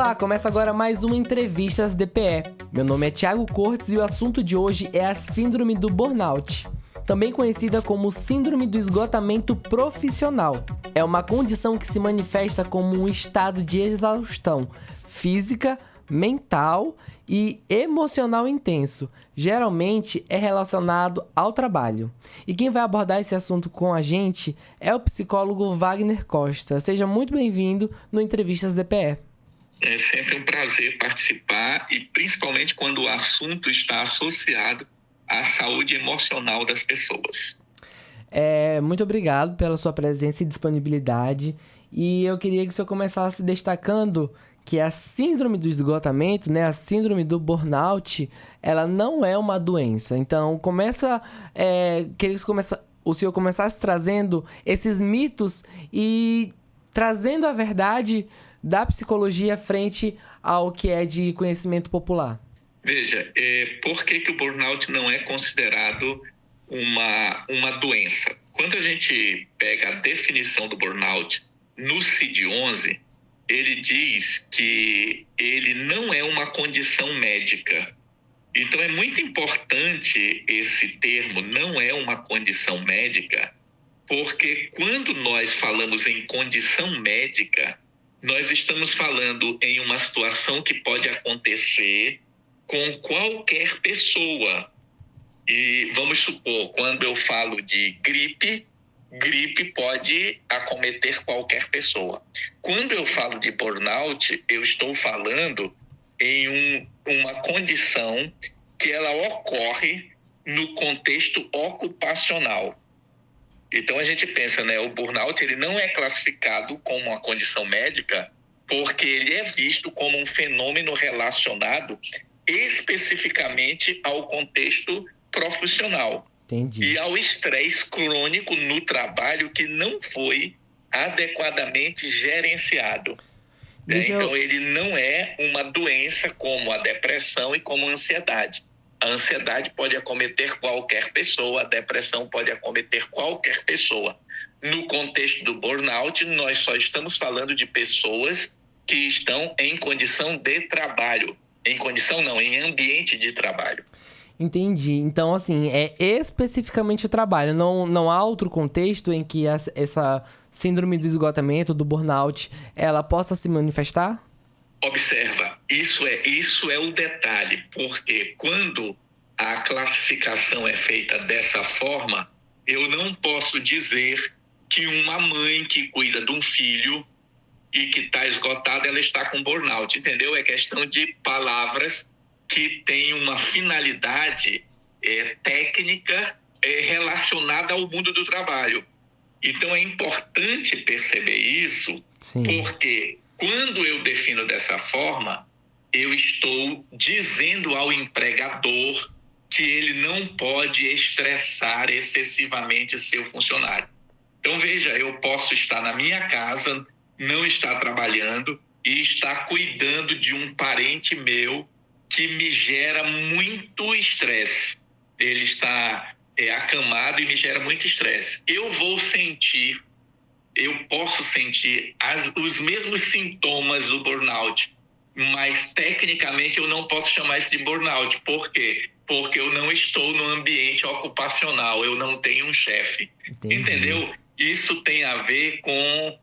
Olá, começa agora mais uma Entrevistas DPE. Meu nome é Thiago Cortes e o assunto de hoje é a Síndrome do Burnout, também conhecida como Síndrome do Esgotamento Profissional. É uma condição que se manifesta como um estado de exaustão física, mental e emocional intenso. Geralmente é relacionado ao trabalho. E quem vai abordar esse assunto com a gente é o psicólogo Wagner Costa. Seja muito bem-vindo no Entrevistas DPE. É sempre um prazer participar e principalmente quando o assunto está associado à saúde emocional das pessoas. Muito obrigado pela sua presença e disponibilidade. E eu queria que o senhor começasse destacando que a síndrome do esgotamento, né, a síndrome do burnout, ela não é uma doença. Então, queria que o senhor começasse trazendo esses mitos e trazendo a verdade da psicologia frente ao que é de conhecimento popular. Veja, por que o burnout não é considerado uma doença? Quando a gente pega a definição do burnout no CID-11, ele diz que ele não é uma condição médica. Então é muito importante esse termo, não é uma condição médica, porque quando nós falamos em condição médica, nós estamos falando em uma situação que pode acontecer com qualquer pessoa. E vamos supor, quando eu falo de gripe pode acometer qualquer pessoa. Quando eu falo de burnout, eu estou falando em uma condição que ela ocorre no contexto ocupacional. Então a gente pensa, né, o burnout ele não é classificado como uma condição médica porque ele é visto como um fenômeno relacionado especificamente ao contexto profissional. Entendi. E ao estresse crônico no trabalho que não foi adequadamente gerenciado. Então ele não é uma doença como a depressão e como a ansiedade. A ansiedade pode acometer qualquer pessoa, a depressão pode acometer qualquer pessoa. No contexto do burnout, nós só estamos falando de pessoas que estão em condição de trabalho. Em ambiente de trabalho. Entendi. Então, assim, é especificamente o trabalho. Não há outro contexto em que essa síndrome do esgotamento, do burnout, ela possa se manifestar? Observa, isso é o detalhe, porque quando a classificação é feita dessa forma, eu não posso dizer que uma mãe que cuida de um filho e que está esgotada, ela está com burnout, entendeu? É questão de palavras que têm uma finalidade técnica relacionada ao mundo do trabalho. Então é importante perceber isso. Sim. Porque quando eu defino dessa forma, eu estou dizendo ao empregador que ele não pode estressar excessivamente seu funcionário. Então veja, eu posso estar na minha casa, não estar trabalhando e estar cuidando de um parente meu que me gera muito estresse. Ele está acamado e me gera muito estresse. Eu posso sentir os mesmos sintomas do burnout, mas tecnicamente eu não posso chamar isso de burnout. Por quê? Porque eu não estou no ambiente ocupacional, eu não tenho um chefe. Entendeu? Isso tem a ver com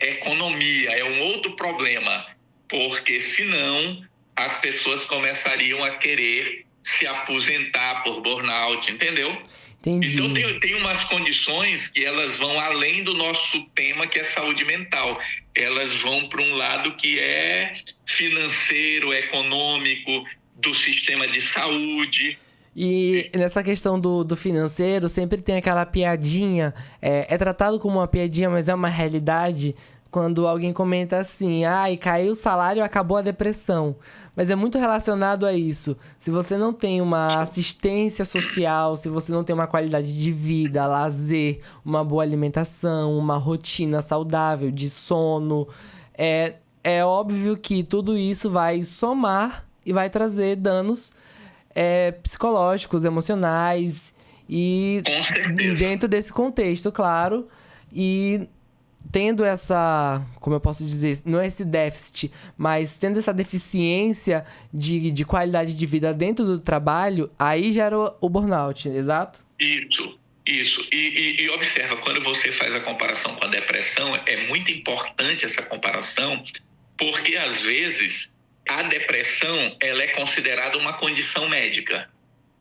economia, é um outro problema, porque senão as pessoas começariam a querer se aposentar por burnout, entendeu? Entendi. Então tem umas condições que elas vão além do nosso tema, que é saúde mental. Elas vão para um lado que é financeiro, econômico, do sistema de saúde. E nessa questão do financeiro, sempre tem aquela piadinha, é tratado como uma piadinha, mas é uma realidade, quando alguém comenta assim, caiu o salário, acabou a depressão. Mas é muito relacionado a isso. Se você não tem uma assistência social, se você não tem uma qualidade de vida, lazer, uma boa alimentação, uma rotina saudável de sono, é óbvio que tudo isso vai somar e vai trazer danos psicológicos, emocionais e dentro desse contexto, claro. E tendo essa, como eu posso dizer, não é esse déficit, mas tendo essa deficiência de qualidade de vida dentro do trabalho, aí gera o burnout, exato? Isso. E observa, quando você faz a comparação com a depressão, é muito importante essa comparação, porque às vezes a depressão ela é considerada uma condição médica,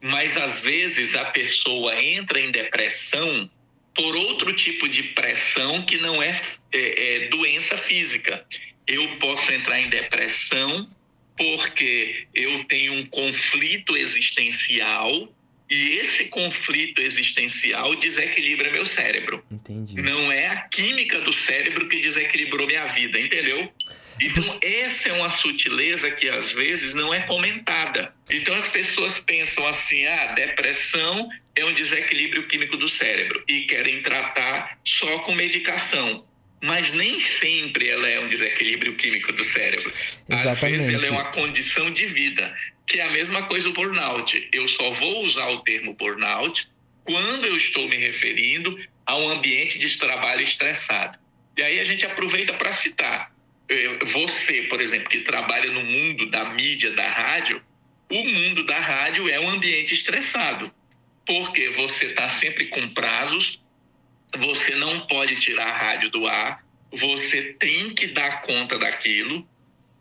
mas às vezes a pessoa entra em depressão por outro tipo de pressão que não é doença física. Eu posso entrar em depressão porque eu tenho um conflito existencial e esse conflito existencial desequilibra meu cérebro. Entendi. Não é a química do cérebro que desequilibrou minha vida, entendeu? Então, essa é uma sutileza que às vezes não é comentada. Então, as pessoas pensam assim, depressão é um desequilíbrio químico do cérebro e querem tratar só com medicação. Mas nem sempre ela é um desequilíbrio químico do cérebro. Exatamente. Às vezes ela é uma condição de vida, que é a mesma coisa do burnout. Eu só vou usar o termo burnout quando eu estou me referindo a um ambiente de trabalho estressado. E aí a gente aproveita para citar. Você, por exemplo, que trabalha no mundo da mídia, da rádio, o mundo da rádio é um ambiente estressado, porque você está sempre com prazos, você não pode tirar a rádio do ar, você tem que dar conta daquilo.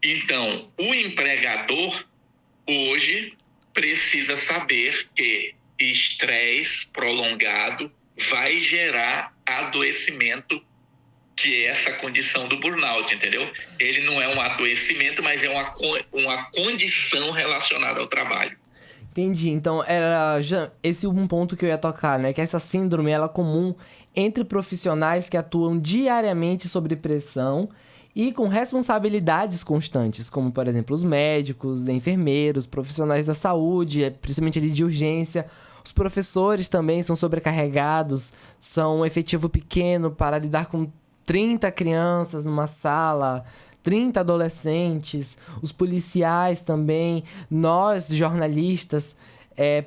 Então, o empregador hoje precisa saber que estresse prolongado vai gerar adoecimento, que é essa condição do burnout, entendeu? Ele não é um adoecimento, mas é uma condição relacionada ao trabalho. Entendi. Então, era já esse um ponto que eu ia tocar, né? Que essa síndrome ela é comum entre profissionais que atuam diariamente sob pressão e com responsabilidades constantes, como, por exemplo, os médicos, enfermeiros, profissionais da saúde, principalmente ali de urgência. Os professores também são sobrecarregados, são um efetivo pequeno para lidar com 30 crianças numa sala, 30 adolescentes, os policiais também, nós, jornalistas,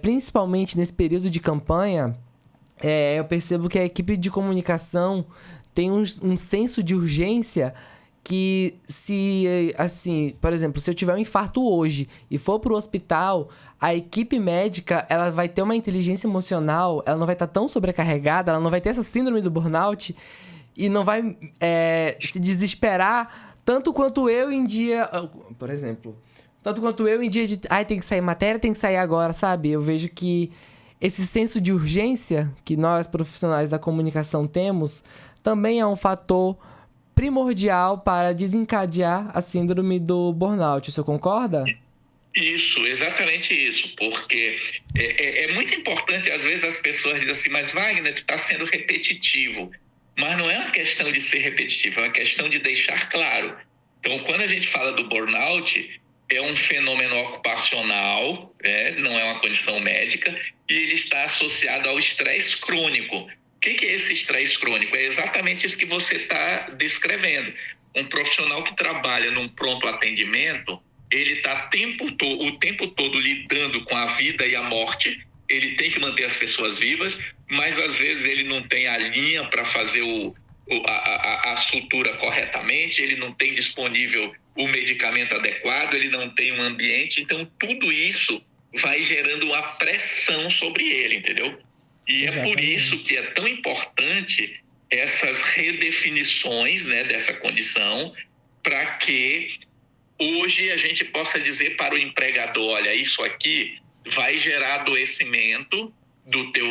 principalmente nesse período de campanha, eu percebo que a equipe de comunicação tem um senso de urgência que se, assim, por exemplo, se eu tiver um infarto hoje e for pro hospital, a equipe médica, ela vai ter uma inteligência emocional, ela não vai estar tão sobrecarregada, ela não vai ter essa síndrome do burnout e não vai se desesperar tanto quanto eu em dia, por exemplo, tanto quanto eu em dia de, tem que sair matéria, tem que sair agora, sabe? Eu vejo que esse senso de urgência que nós, profissionais da comunicação, temos, também é um fator primordial para desencadear a síndrome do burnout. O senhor concorda? Isso, exatamente isso, porque é muito importante, às vezes as pessoas dizem assim, mas Wagner, tu está sendo repetitivo. Mas não é uma questão de ser repetitivo, é uma questão de deixar claro. Então, quando a gente fala do burnout, é um fenômeno ocupacional, não é uma condição médica, e ele está associado ao estresse crônico. O que é esse estresse crônico? É exatamente isso que você está descrevendo. Um profissional que trabalha num pronto atendimento, ele está o tempo todo lidando com a vida e a morte, ele tem que manter as pessoas vivas, mas às vezes ele não tem a linha para fazer a sutura corretamente, ele não tem disponível o medicamento adequado, ele não tem um ambiente, então tudo isso vai gerando uma pressão sobre ele, entendeu? E exatamente. É por isso que é tão importante essas redefinições, né, dessa condição, para que hoje a gente possa dizer para o empregador, olha, isso aqui vai gerar adoecimento do teu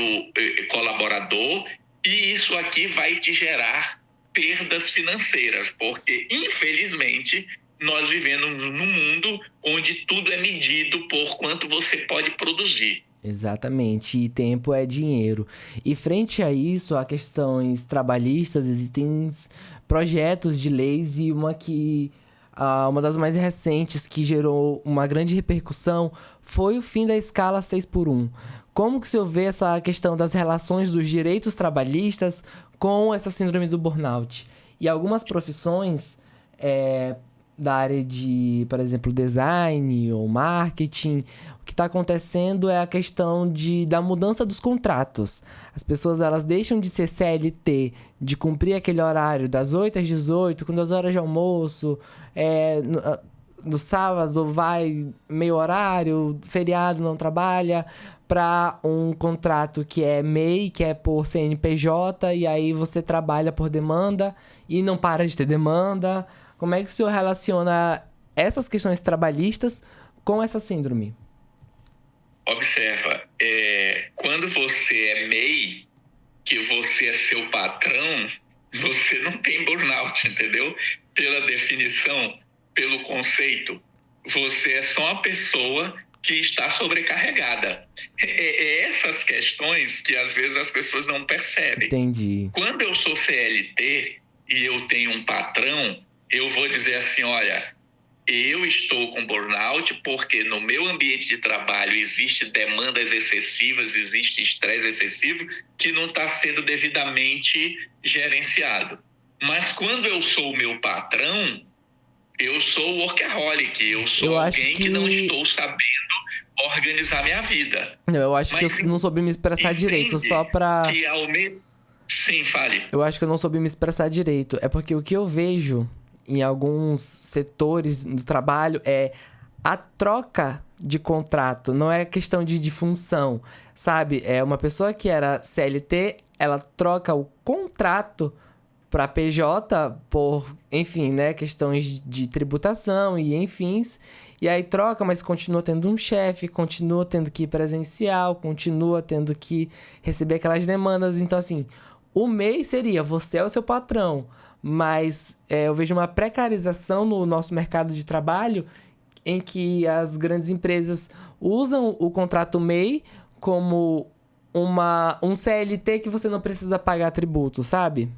colaborador e isso aqui vai te gerar perdas financeiras, porque, infelizmente, nós vivemos num mundo onde tudo é medido por quanto você pode produzir. Exatamente, e tempo é dinheiro. E frente a isso, a questões trabalhistas, existem projetos de leis e uma das mais recentes que gerou uma grande repercussão foi o fim da escala 6x1. Como que o senhor vê essa questão das relações dos direitos trabalhistas com essa síndrome do burnout? E algumas profissões da área de, por exemplo, design ou marketing, o que está acontecendo é a questão da mudança dos contratos. As pessoas, elas deixam de ser CLT, de cumprir aquele horário das 8 às 18, com 2 horas de almoço, no sábado vai meio horário, feriado não trabalha, para um contrato que é MEI, que é por CNPJ, e aí você trabalha por demanda e não para de ter demanda. Como é que o senhor relaciona essas questões trabalhistas com essa síndrome? Observa, quando você é MEI, que você é seu patrão, você não tem burnout, entendeu? Pela definição, pelo conceito, você é só uma pessoa que está sobrecarregada. Essas questões que às vezes as pessoas não percebem. Entendi. Quando eu sou CLT e eu tenho um patrão, eu vou dizer assim, olha, eu estou com burnout porque no meu ambiente de trabalho existe demandas excessivas, existe estresse excessivo que não está sendo devidamente gerenciado. Mas quando eu sou o meu patrão, eu sou workaholic, eu sou alguém que não estou sabendo organizar minha vida. Não, eu acho que eu não soube me expressar direito, só pra... Sim, fale. Eu acho que eu não soube me expressar direito. É porque o que eu vejo em alguns setores do trabalho é a troca de contrato, não é questão de função, sabe? É uma pessoa que era CLT, ela troca o contrato para PJ por, enfim, né, questões de tributação e enfins, e aí troca, mas continua tendo um chefe, continua tendo que ir presencial, continua tendo que receber aquelas demandas. Então, assim, o MEI seria, você é o seu patrão, mas eu vejo uma precarização no nosso mercado de trabalho em que as grandes empresas usam o contrato MEI como um CLT que você não precisa pagar tributo, sabe?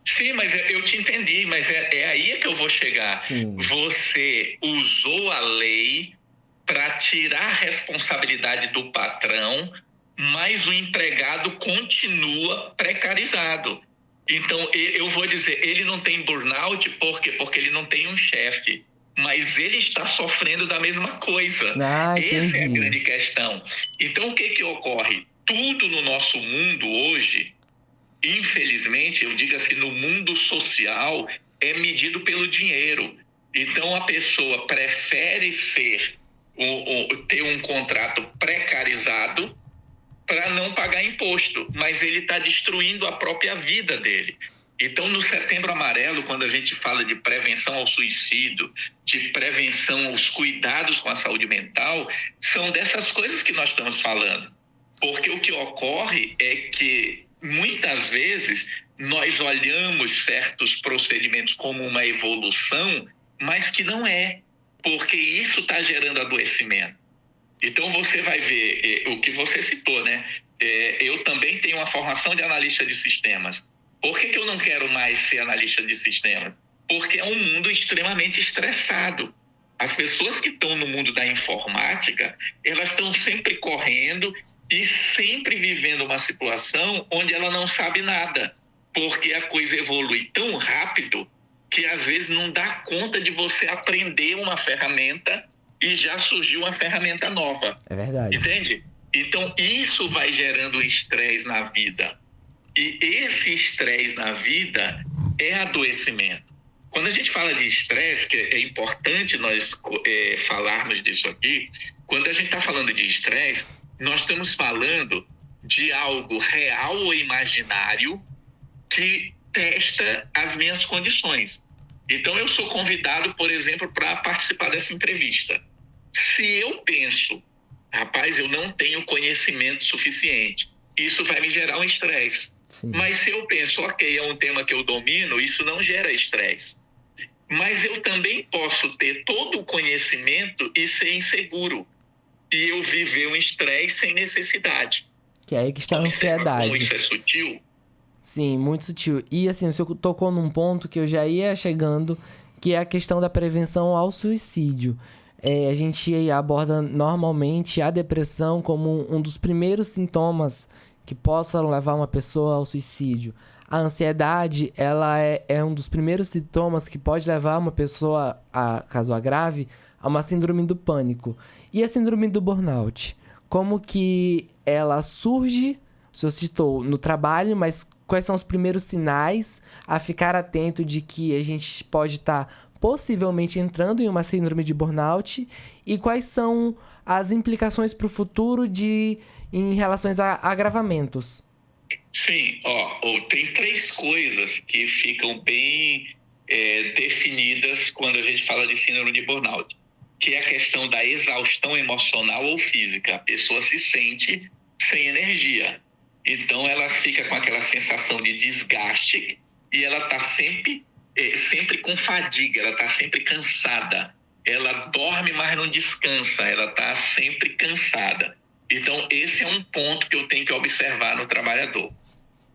Sim, mas eu te entendi, mas é aí que eu vou chegar. Sim. Você usou a lei para tirar a responsabilidade do patrão, mas o empregado continua precarizado. Então, eu vou dizer, ele não tem burnout, por quê? Porque ele não tem um chefe, mas ele está sofrendo da mesma coisa. Essa é a grande questão. Então, o que ocorre? Tudo no nosso mundo hoje, infelizmente, eu digo assim, no mundo social, é medido pelo dinheiro. Então, a pessoa prefere ter um contrato precarizado para não pagar imposto, mas ele está destruindo a própria vida dele. Então, no Setembro Amarelo, quando a gente fala de prevenção ao suicídio, de prevenção aos cuidados com a saúde mental, são dessas coisas que nós estamos falando. Porque o que ocorre é que, muitas vezes, nós olhamos certos procedimentos como uma evolução, mas que não é, porque isso está gerando adoecimento. Então, você vai ver o que você citou, né? Eu também tenho uma formação de analista de sistemas. Por que eu não quero mais ser analista de sistemas? Porque é um mundo extremamente estressado. As pessoas que estão no mundo da informática, elas estão sempre correndo e sempre vivendo uma situação onde ela não sabe nada, porque a coisa evolui tão rápido que às vezes não dá conta de você aprender uma ferramenta e já surgiu uma ferramenta nova. É verdade. Entende? Então, isso vai gerando estresse na vida. E esse estresse na vida é adoecimento. Quando a gente fala de estresse, que é importante nós falarmos disso aqui, quando a gente está falando de estresse, nós estamos falando de algo real ou imaginário que testa as minhas condições. Então, eu sou convidado, por exemplo, para participar dessa entrevista. Se eu penso, rapaz, eu não tenho conhecimento suficiente, isso vai me gerar um estresse. Mas se eu penso, ok, é um tema que eu domino, isso não gera estresse. Mas eu também posso ter todo o conhecimento e ser inseguro. E eu viver um estresse sem necessidade. Que é aí que está a ansiedade. Como isso é sutil? Sim, muito sutil. E assim, o senhor tocou num ponto que eu já ia chegando, que é a questão da prevenção ao suicídio. A gente aborda normalmente a depressão como um dos primeiros sintomas que possam levar uma pessoa ao suicídio. a ansiedade, ela é um dos primeiros sintomas que pode levar uma pessoa, caso agrave, a uma síndrome do pânico. E a síndrome do burnout? Como que ela surge? O senhor citou no trabalho, mas quais são os primeiros sinais a ficar atento de que a gente pode estar possivelmente entrando em uma síndrome de burnout? E quais são as implicações para o futuro em relação a agravamentos? Sim, tem 3 coisas que ficam bem definidas quando a gente fala de síndrome de burnout, que é a questão da exaustão emocional ou física. A pessoa se sente sem energia. Então, ela fica com aquela sensação de desgaste e ela está sempre com fadiga, ela está sempre cansada. Ela dorme, mas não descansa, ela está sempre cansada. Então, esse é um ponto que eu tenho que observar no trabalhador.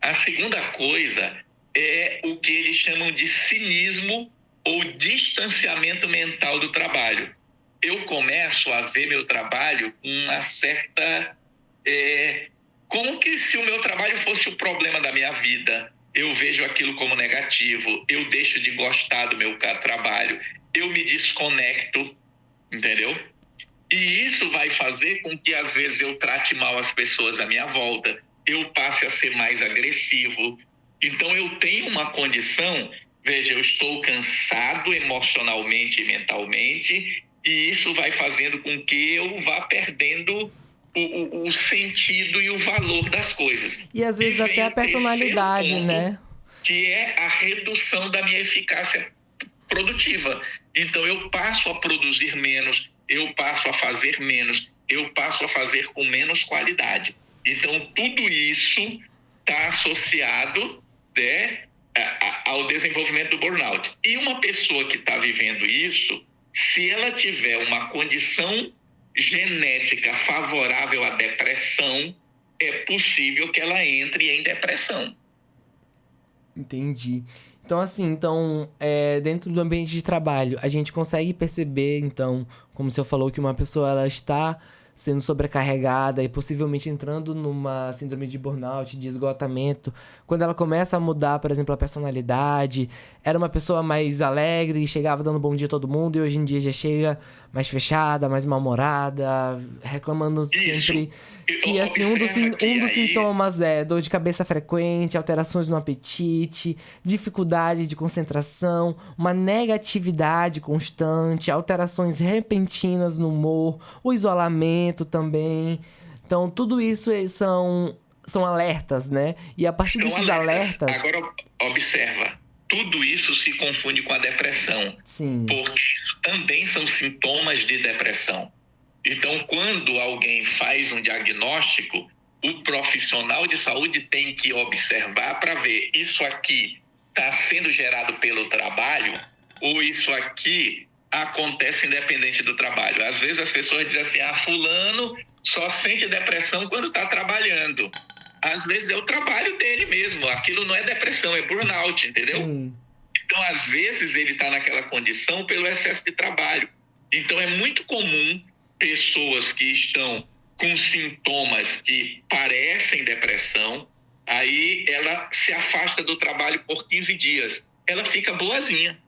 A segunda coisa é o que eles chamam de cinismo ou distanciamento mental do trabalho. Eu começo a ver meu trabalho com uma certa... como que se o meu trabalho fosse o problema da minha vida. Eu vejo aquilo como negativo, eu deixo de gostar do meu trabalho, eu me desconecto, entendeu? E isso vai fazer com que, às vezes, eu trate mal as pessoas à minha volta, eu passe a ser mais agressivo. Então, eu tenho uma condição, veja, eu estou cansado emocionalmente e mentalmente, e isso vai fazendo com que eu vá perdendo o sentido e o valor das coisas. E às vezes até a personalidade, ponto, né? Que é a redução da minha eficácia produtiva. Então, eu passo a produzir menos, eu passo a fazer menos, eu passo a fazer com menos qualidade. Então, tudo isso está associado, né, ao desenvolvimento do burnout. E uma pessoa que está vivendo isso, se ela tiver uma condição genética favorável à depressão, é possível que ela entre em depressão. Entendi. Então, assim, dentro do ambiente de trabalho, a gente consegue perceber, então, como o senhor falou, que uma pessoa ela está sendo sobrecarregada e possivelmente entrando numa síndrome de burnout, de esgotamento, quando ela começa a mudar, por exemplo, a personalidade. Era uma pessoa mais alegre, chegava dando bom dia a todo mundo, e hoje em dia já chega mais fechada, mais mal-humorada, reclamando sempre. Que, assim, um dos sintomas é dor de cabeça frequente, alterações no apetite, dificuldade de concentração, uma negatividade constante, alterações repentinas no humor, o isolamento também. Então, tudo isso são alertas, né? E a partir desses alertas... Agora, observa, tudo isso se confunde com a depressão. Sim. Porque isso também são sintomas de depressão. Então, quando alguém faz um diagnóstico, o profissional de saúde tem que observar para ver isso aqui está sendo gerado pelo trabalho ou isso aqui acontece independente do trabalho. Às vezes as pessoas dizem assim, fulano só sente depressão quando está trabalhando. Às vezes é o trabalho dele mesmo, aquilo não é depressão, é burnout, entendeu? Sim. Então, às vezes ele está naquela condição pelo excesso de trabalho. Então, é muito comum pessoas que estão com sintomas que parecem depressão, aí ela se afasta do trabalho por 15 dias. Ela fica boazinha.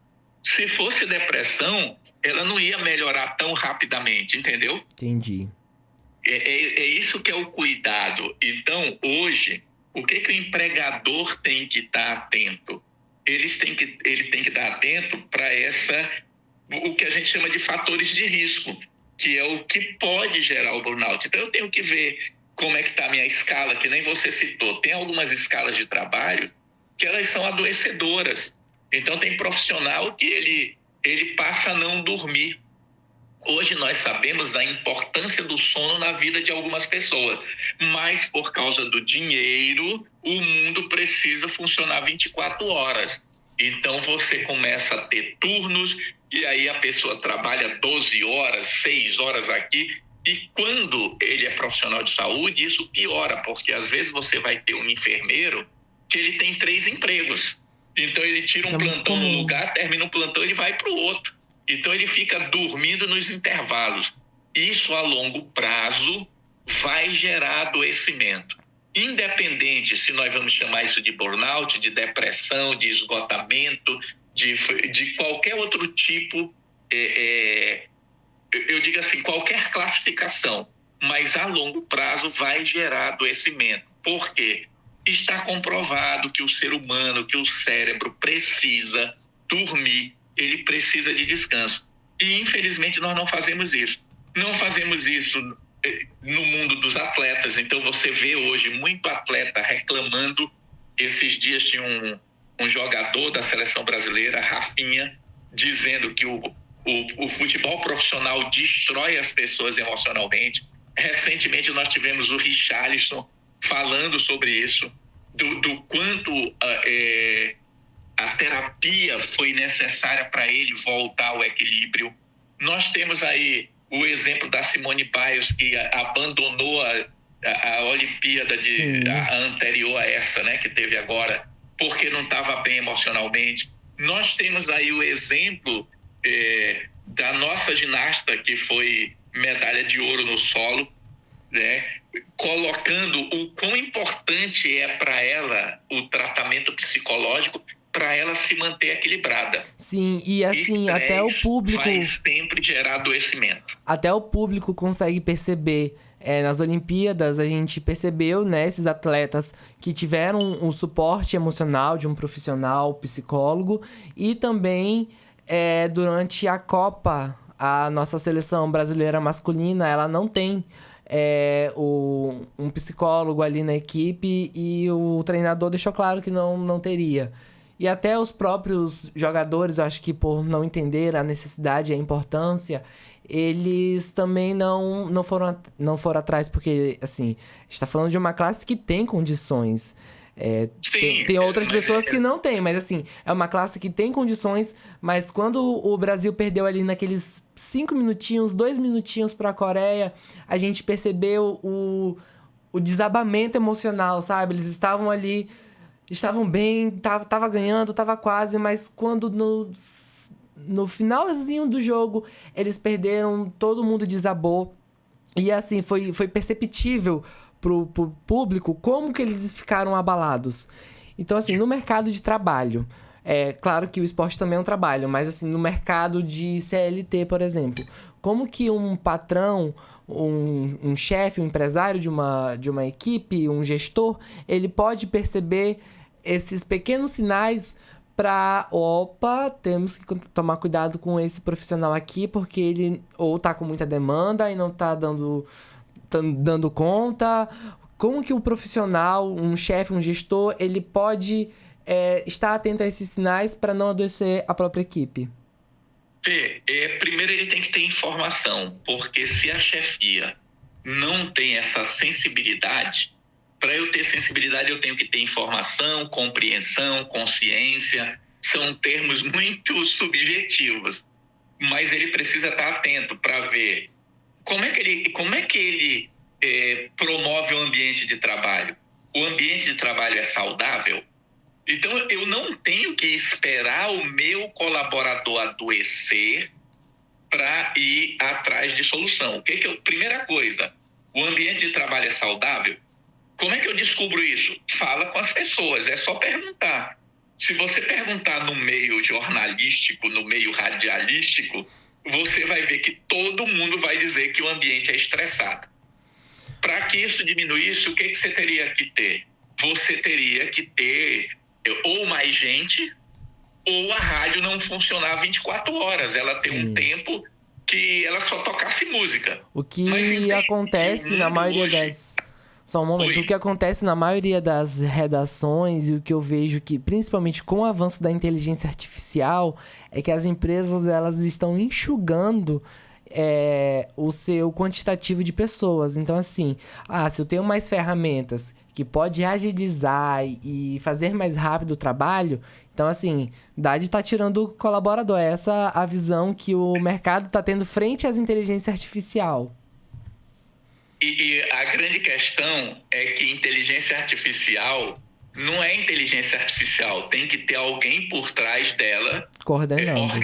Se fosse depressão, ela não ia melhorar tão rapidamente, entendeu? Entendi. É isso que é o cuidado. Então, hoje, o que o empregador tem que estar atento? Ele tem que estar atento para o que a gente chama de fatores de risco, que é o que pode gerar o burnout. Então, eu tenho que ver como é que está a minha escala, que nem você citou. Tem algumas escalas de trabalho que elas são adoecedoras. Então, tem profissional que ele passa a não dormir. Hoje nós sabemos da importância do sono na vida de algumas pessoas, mas por causa do dinheiro, o mundo precisa funcionar 24 horas. Então você começa a ter turnos e aí a pessoa trabalha 12 horas, 6 horas aqui. E quando ele é profissional de saúde, isso piora, porque às vezes você vai ter um enfermeiro que ele tem 3 empregos. Então ele tira um plantão num lugar, termina um plantão, ele vai para o outro. Então ele fica dormindo nos intervalos. Isso a longo prazo vai gerar adoecimento. independente se nós vamos chamar isso de burnout, de depressão, de esgotamento, de qualquer outro tipo, eu digo assim, qualquer classificação, mas a longo prazo vai gerar adoecimento. Por quê? Está comprovado que o ser humano, que o cérebro precisa dormir, ele precisa de descanso. E, infelizmente, nós não fazemos isso. Não fazemos isso no mundo dos atletas. Então, você vê hoje muito atleta reclamando. Esses dias tinha um jogador da seleção brasileira, Rafinha, dizendo que o futebol profissional destrói as pessoas emocionalmente. Recentemente, nós tivemos o Richarlison falando sobre isso, do quanto a terapia foi necessária para ele voltar ao equilíbrio. Nós temos aí o exemplo da Simone Biles, que abandonou a Olimpíada a anterior a essa, né, que teve agora, porque não estava bem emocionalmente. Nós temos aí o exemplo da nossa ginasta, que foi medalha de ouro no solo, né, colocando o quão importante é para ela o tratamento psicológico para ela se manter equilibrada. Sim, e assim, até o público vai sempre gerar adoecimento. Até o público consegue perceber. Nas Olimpíadas, a gente percebeu, né, esses atletas que tiveram um suporte emocional de um profissional, psicólogo, e também durante a Copa, a nossa seleção brasileira masculina, ela não tem um psicólogo ali na equipe, e o treinador deixou claro que não teria. E até os próprios jogadores, eu acho que por não entender a necessidade e a importância, eles também não foram atrás, porque, assim, a gente tá falando de uma classe que tem condições. Tem outras pessoas que não têm, mas, assim, é uma classe que tem condições, mas quando o Brasil perdeu ali naqueles 5 minutinhos, 2 minutinhos pra Coreia, a gente percebeu o desabamento emocional, sabe? Eles estavam ali... Estavam bem, tava ganhando, tava quase, mas quando no finalzinho do jogo eles perderam, todo mundo desabou. E assim, foi perceptível pro público como que eles ficaram abalados. Então, assim, no mercado de trabalho, claro que o esporte também é um trabalho, mas assim, no mercado de CLT, por exemplo, como que um patrão, um chefe, um empresário de uma equipe, um gestor, ele pode perceber esses pequenos sinais para, temos que tomar cuidado com esse profissional aqui, porque ele ou tá com muita demanda e não tá dando conta. Como que um profissional, um chefe, um gestor, ele pode estar atento a esses sinais para não adoecer a própria equipe? Primeiro ele tem que ter informação, porque se a chefia não tem essa sensibilidade, para eu ter sensibilidade eu tenho que ter informação, compreensão, consciência, são termos muito subjetivos, mas ele precisa estar atento para ver como é que ele promove o ambiente de trabalho. O ambiente de trabalho é saudável? Então, eu não tenho que esperar o meu colaborador adoecer para ir atrás de solução. Primeira coisa, o ambiente de trabalho é saudável? Como é que eu descubro isso? Fala com as pessoas, é só perguntar. Se você perguntar no meio jornalístico, no meio radialístico, você vai ver que todo mundo vai dizer que o ambiente é estressado. Para que isso diminuísse, o que você teria que ter? Você teria que ter ou mais gente, ou a rádio não funcionar 24 horas. Ela tem um tempo que ela só tocasse música. O que acontece na maioria das... Só um momento. O que acontece na maioria das redações, e o que eu vejo que, principalmente com o avanço da inteligência artificial, é que as empresas elas estão enxugando o seu quantitativo de pessoas. Então, assim, se eu tenho mais ferramentas que pode agilizar e fazer mais rápido o trabalho, então, assim, Dade tá tirando o colaborador. Essa é a visão que o mercado tá tendo frente às inteligência artificial. E a grande questão é que inteligência artificial não é inteligência artificial, tem que ter alguém por trás dela coordenando.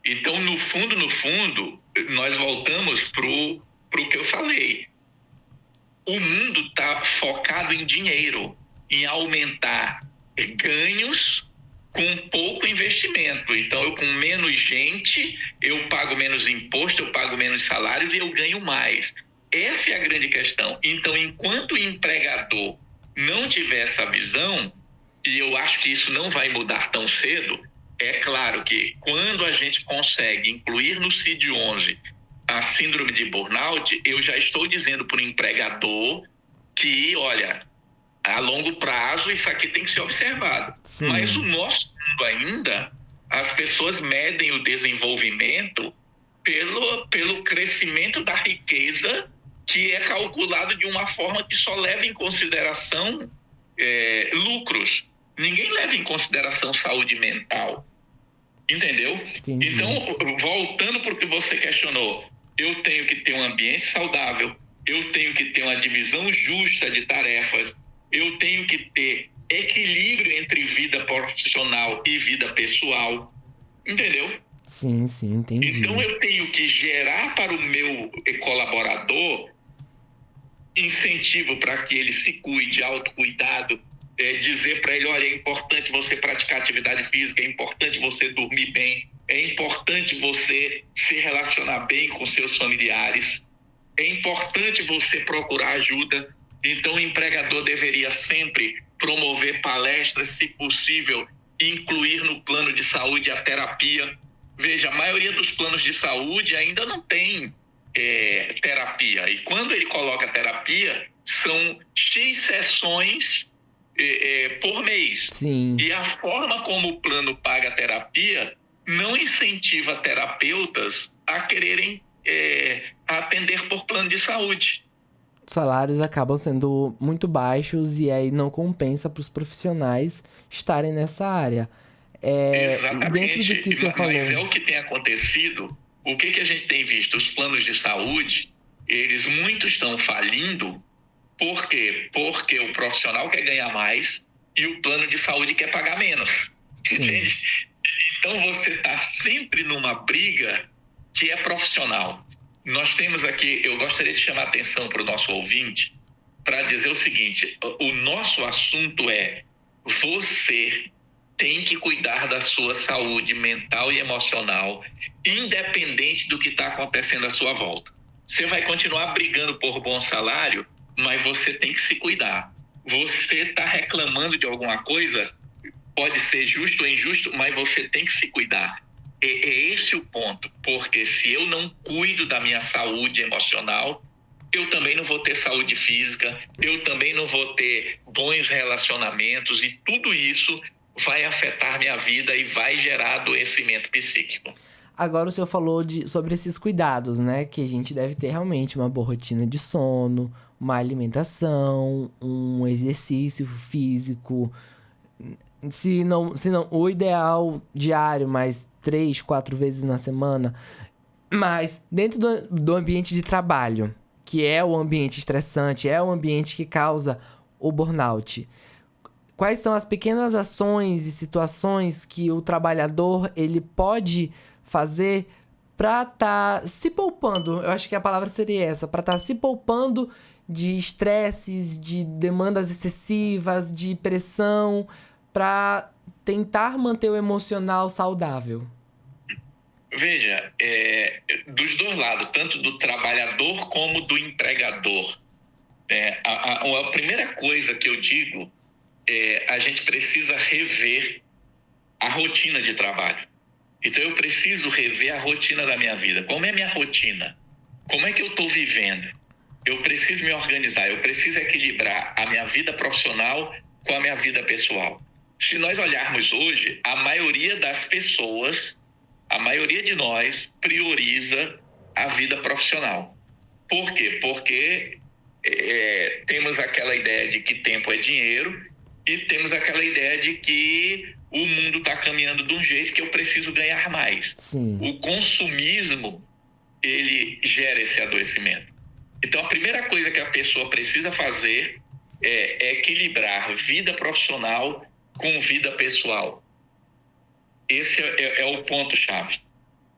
Então, no fundo, nós voltamos pro que eu falei. o mundo está focado em dinheiro, em aumentar ganhos com pouco investimento. Então, eu com menos gente, eu pago menos imposto, eu pago menos salários e eu ganho mais. Essa é a grande questão. Então, enquanto o empregador não tiver essa visão, e eu acho que isso não vai mudar tão cedo, é claro que quando a gente consegue incluir no CID-11 a síndrome de burnout, eu já estou dizendo para o empregador que, olha, a longo prazo isso aqui tem que ser observado. Sim. Mas o nosso mundo ainda, as pessoas medem o desenvolvimento pelo crescimento da riqueza, que é calculado de uma forma que só leva em consideração lucros. Ninguém leva em consideração saúde mental. Entendeu? Entendi. Então, voltando para o que você questionou, eu tenho que ter um ambiente saudável, eu tenho que ter uma divisão justa de tarefas, eu tenho que ter equilíbrio entre vida profissional e vida pessoal. Entendeu? Sim, entendi. Então, eu tenho que gerar para o meu colaborador incentivo para que ele se cuide, autocuidado, dizer para ele, olha, é importante você praticar atividade física, é importante você dormir bem, é importante você se relacionar bem com seus familiares, é importante você procurar ajuda. Então, o empregador deveria sempre promover palestras, se possível, incluir no plano de saúde a terapia. Veja, a maioria dos planos de saúde ainda não tem terapia. E quando ele coloca terapia, são X sessões por mês. Sim. E a forma como o plano paga a terapia não incentiva terapeutas a quererem atender por plano de saúde. Os salários acabam sendo muito baixos e aí não compensa para os profissionais estarem nessa área. Exatamente. Dentro do que você falou... Mas é o que tem acontecido. O que a gente tem visto? Os planos de saúde, muitos estão falindo. Por quê? Porque o profissional quer ganhar mais e o plano de saúde quer pagar menos. Entende? Então você está sempre numa briga que é profissional. Nós temos aqui, eu gostaria de chamar a atenção para o nosso ouvinte para dizer o seguinte: o nosso assunto é: você tem que cuidar da sua saúde mental e emocional, independente do que está acontecendo à sua volta. Você vai continuar brigando por bom salário, mas você tem que se cuidar. Você está reclamando de alguma coisa, pode ser justo ou injusto, mas você tem que se cuidar. É esse o ponto, porque se eu não cuido da minha saúde emocional, eu também não vou ter saúde física, eu também não vou ter bons relacionamentos, e tudo isso vai afetar minha vida e vai gerar adoecimento psíquico. Agora o senhor falou sobre esses cuidados, né? Que a gente deve ter realmente uma boa rotina de sono, uma alimentação, um exercício físico. Se não, o ideal diário, mais 3, 4 vezes na semana. Mas dentro do ambiente de trabalho, que é o ambiente estressante, é o ambiente que causa o burnout. Quais são as pequenas ações e situações que o trabalhador ele pode fazer para estar se poupando? Eu acho que a palavra seria essa, para estar se poupando de estresses, de demandas excessivas, de pressão, para tentar manter o emocional saudável. Veja, dos dois lados, tanto do trabalhador como do empregador, a primeira coisa que eu digo a gente precisa rever a rotina de trabalho. Então, eu preciso rever a rotina da minha vida. Como é a minha rotina? Como é que eu estou vivendo? Eu preciso me organizar, eu preciso equilibrar a minha vida profissional com a minha vida pessoal. Se nós olharmos hoje, a maioria das pessoas, a maioria de nós, prioriza a vida profissional. Por quê? Porque temos aquela ideia de que tempo é dinheiro, e temos aquela ideia de que o mundo está caminhando de um jeito que eu preciso ganhar mais. Sim. O consumismo, ele gera esse adoecimento. Então, a primeira coisa que a pessoa precisa fazer é equilibrar vida profissional com vida pessoal. Esse é o ponto-chave.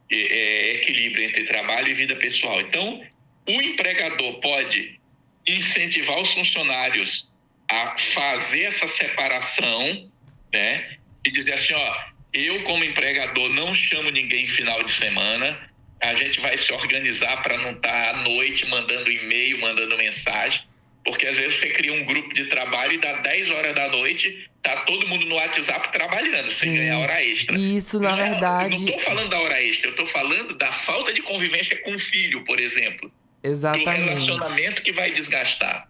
Equilíbrio entre trabalho e vida pessoal. Então, o empregador pode incentivar os funcionários a fazer essa separação, né? E dizer assim, ó, eu como empregador não chamo ninguém em final de semana, a gente vai se organizar para não estar à noite mandando e-mail, mandando mensagem, porque às vezes você cria um grupo de trabalho e dá 10 horas da noite, tá todo mundo no WhatsApp trabalhando, Sim. sem ganhar hora extra. E isso, na verdade... Eu não tô falando da hora extra, eu tô falando da falta de convivência com o filho, por exemplo. Exatamente. Do relacionamento que vai desgastar.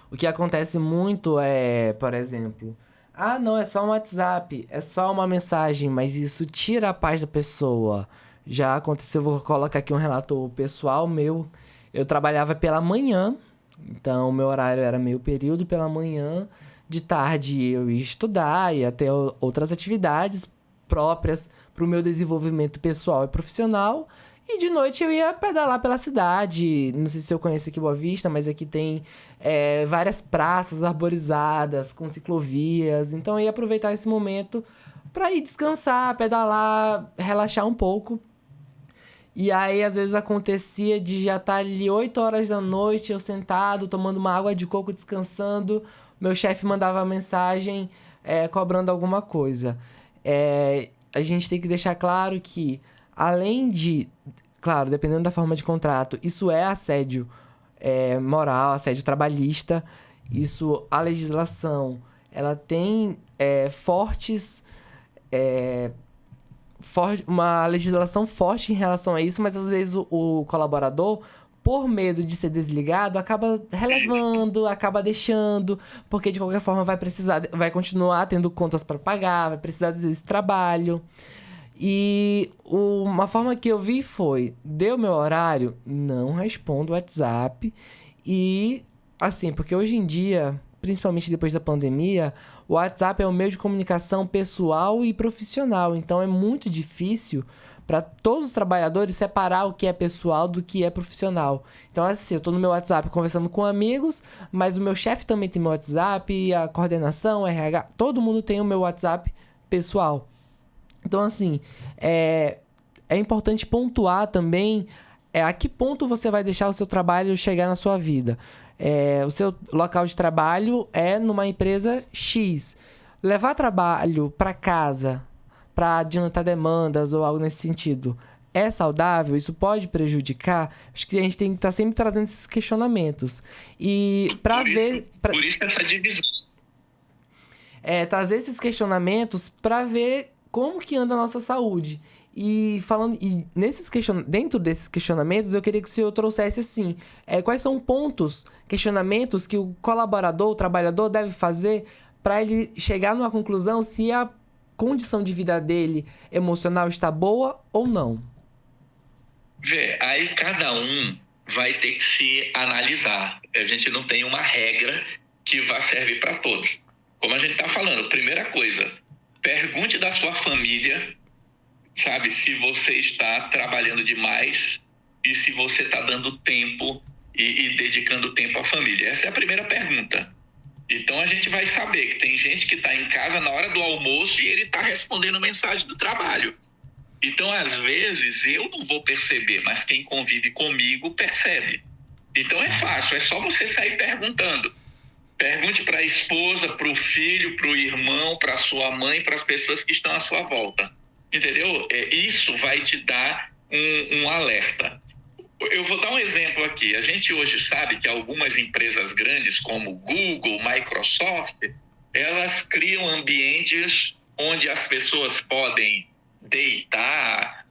O que acontece muito é, por exemplo... Ah, não, é só um WhatsApp, é só uma mensagem, mas isso tira a paz da pessoa. Já aconteceu, vou colocar aqui um relato pessoal meu. Eu trabalhava pela manhã, então meu horário era meio período pela manhã. De tarde eu ia estudar, ia ter outras atividades próprias para o meu desenvolvimento pessoal e profissional. E de noite eu ia pedalar pela cidade. Não sei se eu conheço aqui Boa Vista, mas aqui tem várias praças arborizadas com ciclovias. Então eu ia aproveitar esse momento para ir descansar, pedalar, relaxar um pouco. E aí, às vezes, acontecia de já estar ali 8 horas da noite, eu sentado, tomando uma água de coco, descansando. Meu chefe mandava mensagem cobrando alguma coisa. A gente tem que deixar claro que, além de... Claro, dependendo da forma de contrato, isso é assédio moral, assédio trabalhista. Isso, a legislação, ela tem fortes... uma legislação forte em relação a isso, mas às vezes o colaborador, por medo de ser desligado, acaba relevando, acaba deixando, porque de qualquer forma vai continuar tendo contas para pagar, vai precisar desse trabalho. E uma forma que eu vi foi, deu meu horário, não respondo o WhatsApp. E assim, porque hoje em dia, principalmente depois da pandemia, o WhatsApp é um meio de comunicação pessoal e profissional. Então é muito difícil para todos os trabalhadores separar o que é pessoal do que é profissional. Então assim, eu tô no meu WhatsApp conversando com amigos, mas o meu chefe também tem meu WhatsApp, a coordenação, o RH, todo mundo tem o meu WhatsApp pessoal. Então assim, é importante pontuar também a que ponto você vai deixar o seu trabalho chegar na sua vida. O seu local de trabalho é numa empresa X. Levar trabalho para casa para adiantar demandas ou algo nesse sentido é saudável? Isso pode prejudicar? Acho que a gente tem que estar sempre trazendo esses questionamentos. E para ver... Por isso essa divisão. Trazer esses questionamentos para ver como que anda a nossa saúde. E falando dentro desses questionamentos, eu queria que o senhor trouxesse assim, quais são questionamentos que o colaborador, o trabalhador deve fazer para ele chegar numa conclusão se a condição de vida dele emocional está boa ou não. Aí cada um vai ter que se analisar. A gente não tem uma regra que vá servir para todos. Como a gente está falando, primeira coisa, pergunte da sua família, sabe, se você está trabalhando demais e se você está dando tempo e dedicando tempo à família. Essa é a primeira pergunta. Então a gente vai saber que tem gente que está em casa na hora do almoço e ele está respondendo mensagem do trabalho. Então, às vezes, eu não vou perceber, mas quem convive comigo percebe. Então é fácil, é só você sair perguntando. Pergunte para a esposa, para o filho, para o irmão, para a sua mãe, para as pessoas que estão à sua volta. Entendeu? Isso vai te dar um alerta. Eu vou dar um exemplo aqui. A gente hoje sabe que algumas empresas grandes, como Google, Microsoft, elas criam ambientes onde as pessoas podem deitar,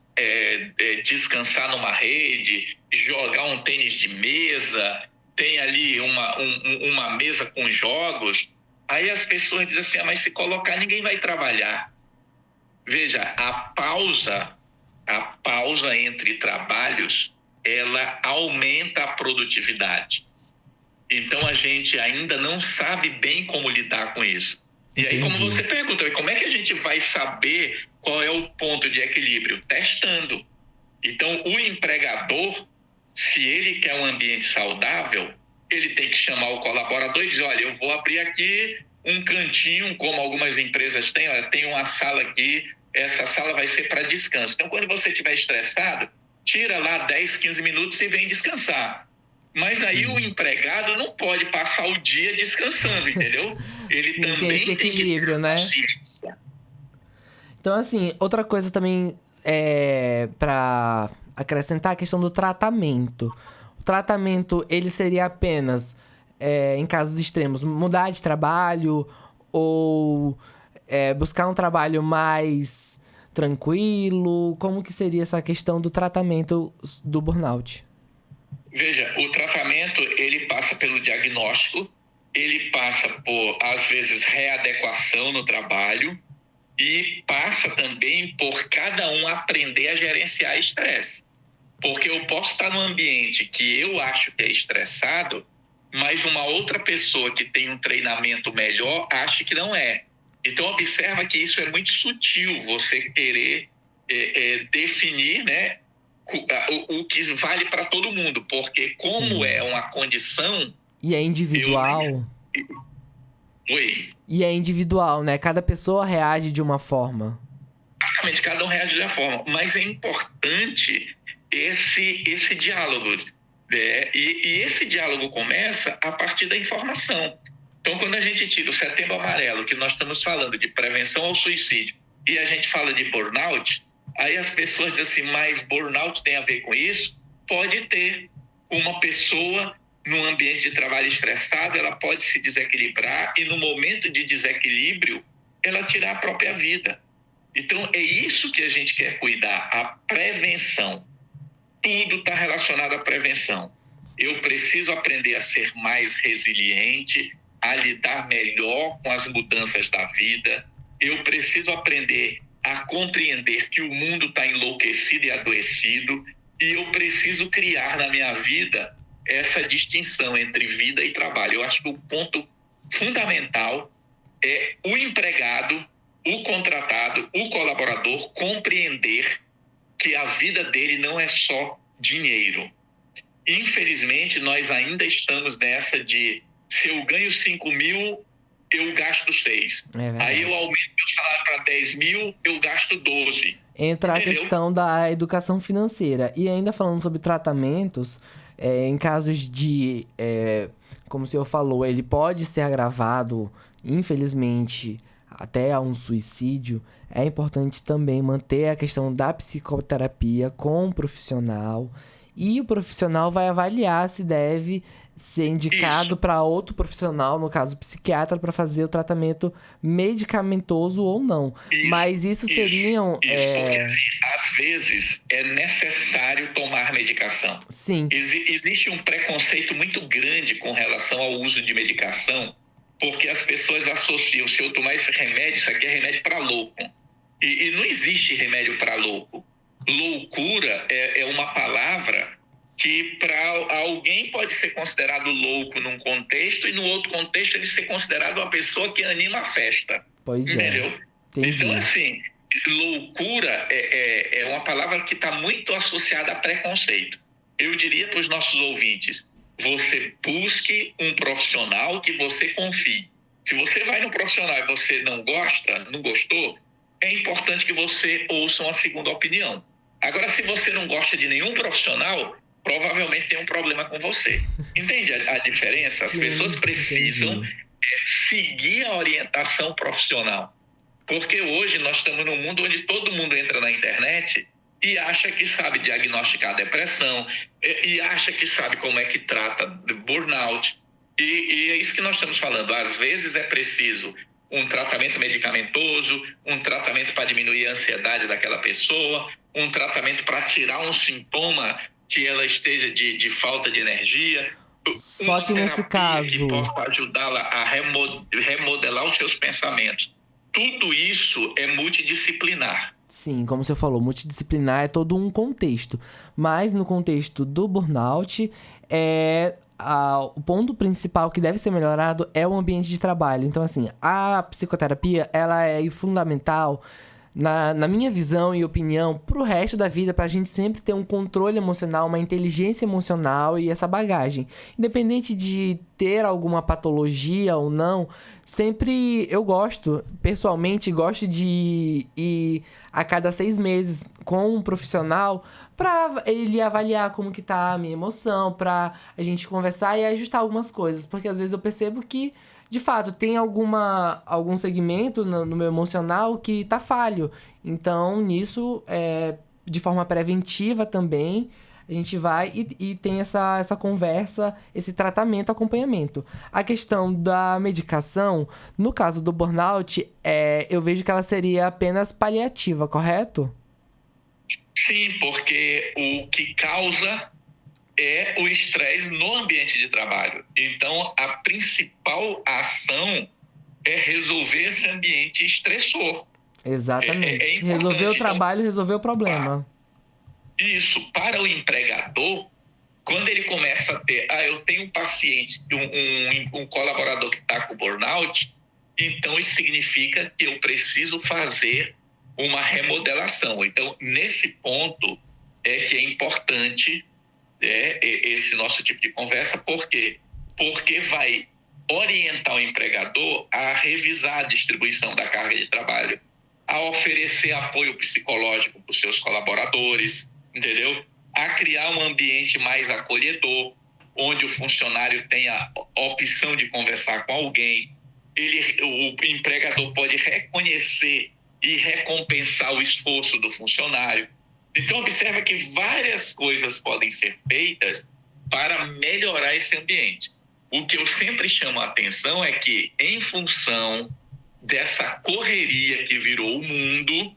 descansar numa rede, jogar um tênis de mesa, tem ali uma mesa com jogos. Aí as pessoas dizem assim, mas se colocar ninguém vai trabalhar. Veja, a pausa entre trabalhos, ela aumenta a produtividade. Então a gente ainda não sabe bem como lidar com isso. E aí, como você perguntou, como é que a gente vai saber qual é o ponto de equilíbrio? Testando. Então, o empregador, se ele quer um ambiente saudável, ele tem que chamar o colaborador e dizer, olha, eu vou abrir aqui um cantinho, como algumas empresas têm, olha, tem uma sala aqui, essa sala vai ser para descanso. Então, quando você estiver estressado, tira lá 10, 15 minutos e vem descansar. Mas aí o empregado não pode passar o dia descansando, entendeu? Ele Sim, tem também esse tem que ter equilíbrio, né? consciência. Então, assim, outra coisa também é pra acrescentar a questão do tratamento. O tratamento, ele seria apenas, em casos extremos, mudar de trabalho ou buscar um trabalho mais tranquilo? Como que seria essa questão do tratamento do burnout? Veja, o tratamento, ele passa pelo diagnóstico, ele passa por, às vezes, readequação no trabalho e passa também por cada um aprender a gerenciar estresse. Porque eu posso estar num ambiente que eu acho que é estressado, mas uma outra pessoa que tem um treinamento melhor acha que não é. Então, observa que isso é muito sutil, você querer definir, né, o que vale para todo mundo, porque como Sim. é uma condição, E é eu... individual? Oi. E é individual, né? Cada pessoa reage de uma forma. Exatamente, cada um reage de uma forma, mas é importante esse diálogo, né? E esse diálogo começa a partir da informação. Então, quando a gente tira o Setembro Amarelo, que nós estamos falando de prevenção ao suicídio, e a gente fala de burnout, aí as pessoas dizem assim, mas burnout tem a ver com isso? Pode ter. Uma pessoa num ambiente de trabalho estressado, ela pode se desequilibrar e no momento de desequilíbrio, ela tirar a própria vida. Então, é isso que a gente quer cuidar, a prevenção. Tudo está relacionado à prevenção. Eu preciso aprender a ser mais resiliente, a lidar melhor com as mudanças da vida. Eu preciso aprender a compreender que o mundo está enlouquecido e adoecido. E eu preciso criar na minha vida essa distinção entre vida e trabalho. Eu acho que o ponto fundamental é o empregado, o contratado, o colaborador compreender que a vida dele não é só dinheiro. Infelizmente, nós ainda estamos nessa de se eu ganho 5 mil, eu gasto 6. Aí eu aumento meu salário para 10 mil, eu gasto 12. Entra a questão da educação financeira. E ainda falando sobre tratamentos, em casos de, como o senhor falou, ele pode ser agravado, infelizmente, até a um suicídio. É importante também manter a questão da psicoterapia com o profissional. E o profissional vai avaliar se deve ser indicado para outro profissional, no caso psiquiatra, para fazer o tratamento medicamentoso ou não. Mas isso seriam... Porque, assim, às vezes, é necessário tomar medicação. Sim. Existe um preconceito muito grande com relação ao uso de medicação, porque as pessoas associam, se eu tomar esse remédio, isso aqui é remédio para louco. E não existe remédio para louco. Loucura é uma palavra que para alguém pode ser considerado louco num contexto e no outro contexto ele ser considerado uma pessoa que anima a festa. Pois entendeu? Entendi. Então, assim, loucura é uma palavra que está muito associada a preconceito. Eu diria para os nossos ouvintes, você busque um profissional que você confie. Se você vai no profissional e você não gostou, é importante que você ouça uma segunda opinião. Agora, se você não gosta de nenhum profissional, provavelmente tem um problema com você. Entende a diferença? As pessoas precisam seguir a orientação profissional. Porque hoje nós estamos num mundo onde todo mundo entra na internet e acha que sabe diagnosticar a depressão, e acha que sabe como é que trata de burnout. E é isso que nós estamos falando. Às vezes é preciso um tratamento medicamentoso, um tratamento para diminuir a ansiedade daquela pessoa, um tratamento para tirar um sintoma que ela esteja de falta de energia. Só que nesse caso... que possa ajudá-la a remodelar os seus pensamentos. Tudo isso é multidisciplinar. Sim, como você falou, multidisciplinar é todo um contexto. Mas no contexto do burnout, o ponto principal que deve ser melhorado é o ambiente de trabalho. Então, assim, a psicoterapia, ela é fundamental na minha visão e opinião, pro resto da vida, pra gente sempre ter um controle emocional, uma inteligência emocional e essa bagagem. Independente de ter alguma patologia ou não, sempre eu gosto, pessoalmente, gosto de ir a cada 6 meses com um profissional pra ele avaliar como que tá a minha emoção, pra a gente conversar e ajustar algumas coisas. Porque às vezes eu percebo que de fato, tem algum segmento no meu emocional que tá falho. Então, nisso, de forma preventiva também, a gente vai e tem essa conversa, esse tratamento, acompanhamento. A questão da medicação, no caso do burnout, eu vejo que ela seria apenas paliativa, correto? Sim, porque o que causa é o estresse no ambiente de trabalho. Então, a principal ação é resolver esse ambiente estressor. Exatamente. É Resolver o importante. trabalho, resolver o problema. Isso, para o empregador, quando ele começa a ter, eu tenho um paciente, um colaborador que está com burnout, então isso significa que eu preciso fazer uma remodelação. Então, nesse ponto é que é importante esse nosso tipo de conversa. Por quê? Porque vai orientar o empregador a revisar a distribuição da carga de trabalho, a oferecer apoio psicológico para os seus colaboradores, entendeu? A criar um ambiente mais acolhedor, onde o funcionário tenha a opção de conversar com alguém. O empregador pode reconhecer e recompensar o esforço do funcionário. Então, observa que várias coisas podem ser feitas para melhorar esse ambiente. O que eu sempre chamo a atenção é que, em função dessa correria que virou o mundo,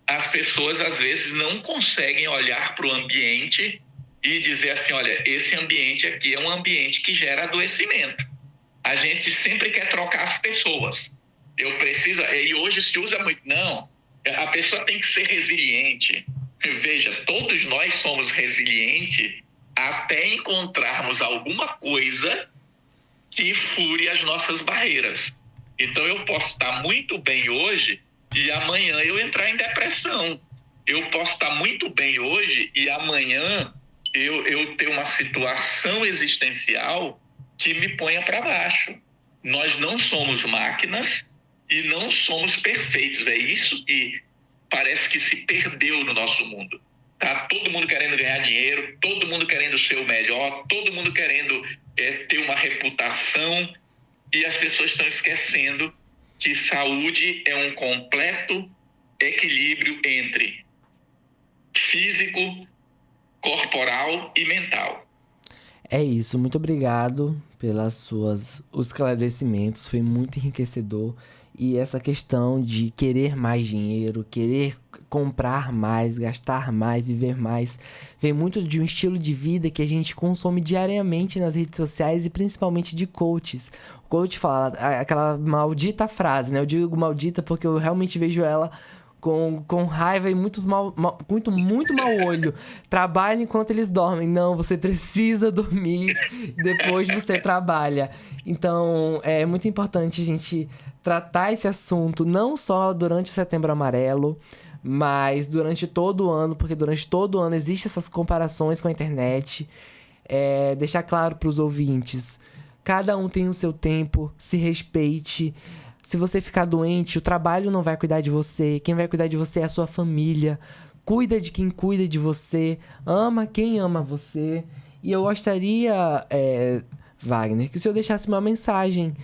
as pessoas, às vezes, não conseguem olhar para o ambiente e dizer assim, olha, esse ambiente aqui é um ambiente que gera adoecimento. A gente sempre quer trocar as pessoas. Eu preciso... E hoje se usa muito... Não, a pessoa tem que ser resiliente. Veja, todos nós somos resilientes até encontrarmos alguma coisa que fure as nossas barreiras. Então eu posso estar muito bem hoje e amanhã eu entrar em depressão. Eu posso estar muito bem hoje e amanhã eu ter uma situação existencial que me ponha para baixo. Nós não somos máquinas e não somos perfeitos. É isso que parece que se perdeu no nosso mundo. Tá todo mundo querendo ganhar dinheiro, todo mundo querendo ser o melhor, todo mundo querendo ter uma reputação, e as pessoas estão esquecendo que saúde é um completo equilíbrio entre físico, corporal e mental. É isso, muito obrigado pelas os esclarecimentos, foi muito enriquecedor. E essa questão de querer mais dinheiro, querer comprar mais, gastar mais, viver mais, vem muito de um estilo de vida que a gente consome diariamente nas redes sociais e principalmente de coaches. O coach fala aquela maldita frase, né? Eu digo maldita porque eu realmente vejo ela com raiva e muito mau olho. Trabalha enquanto eles dormem. Não, você precisa dormir, depois você trabalha. Então, é muito importante a gente tratar esse assunto, não só durante o Setembro Amarelo, mas durante todo o ano, porque durante todo o ano existem essas comparações com a internet. Deixar claro para os ouvintes, cada um tem o seu tempo, se respeite. Se você ficar doente, o trabalho não vai cuidar de você. Quem vai cuidar de você é a sua família. Cuida de quem cuida de você. Ama quem ama você. E eu gostaria, Wagner, que o senhor deixasse uma mensagem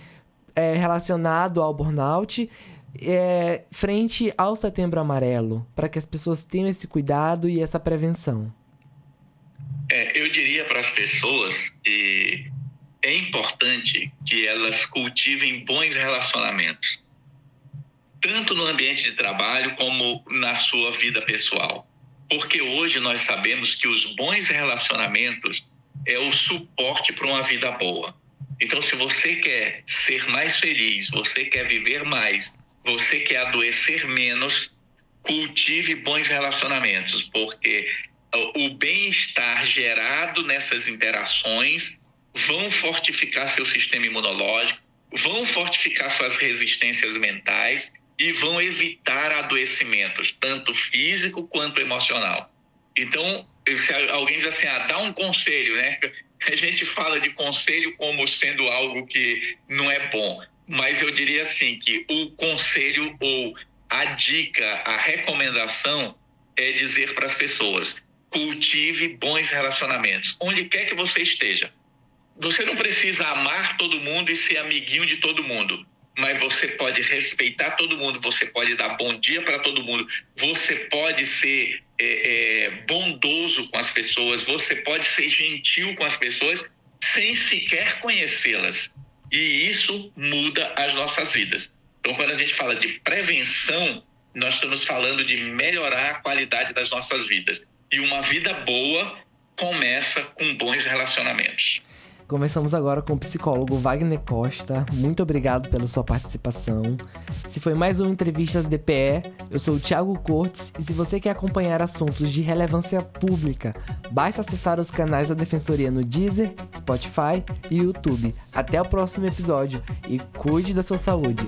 relacionada ao burnout frente ao Setembro Amarelo, para que as pessoas tenham esse cuidado e essa prevenção. Eu diria para as pessoas que é importante que elas cultivem bons relacionamentos, tanto no ambiente de trabalho como na sua vida pessoal. Porque hoje nós sabemos que os bons relacionamentos é o suporte para uma vida boa. Então, se você quer ser mais feliz, você quer viver mais, você quer adoecer menos, cultive bons relacionamentos, porque o bem-estar gerado nessas interações vão fortificar seu sistema imunológico, vão fortificar suas resistências mentais e vão evitar adoecimentos, tanto físico quanto emocional. Então, se alguém diz assim, dá um conselho, né? A gente fala de conselho como sendo algo que não é bom, mas eu diria assim, que o conselho ou a dica, a recomendação é dizer para as pessoas: cultive bons relacionamentos, onde quer que você esteja. Você não precisa amar todo mundo e ser amiguinho de todo mundo, mas você pode respeitar todo mundo, você pode dar bom dia para todo mundo, você pode ser bondoso com as pessoas, você pode ser gentil com as pessoas sem sequer conhecê-las. E isso muda as nossas vidas. Então, quando a gente fala de prevenção, nós estamos falando de melhorar a qualidade das nossas vidas. E uma vida boa começa com bons relacionamentos. Conversamos agora com o psicólogo Wagner Costa. Muito obrigado pela sua participação. Se foi mais uma Entrevistas DPE, eu sou o Thiago Cortes e se você quer acompanhar assuntos de relevância pública, basta acessar os canais da Defensoria no Deezer, Spotify e YouTube. Até o próximo episódio e cuide da sua saúde.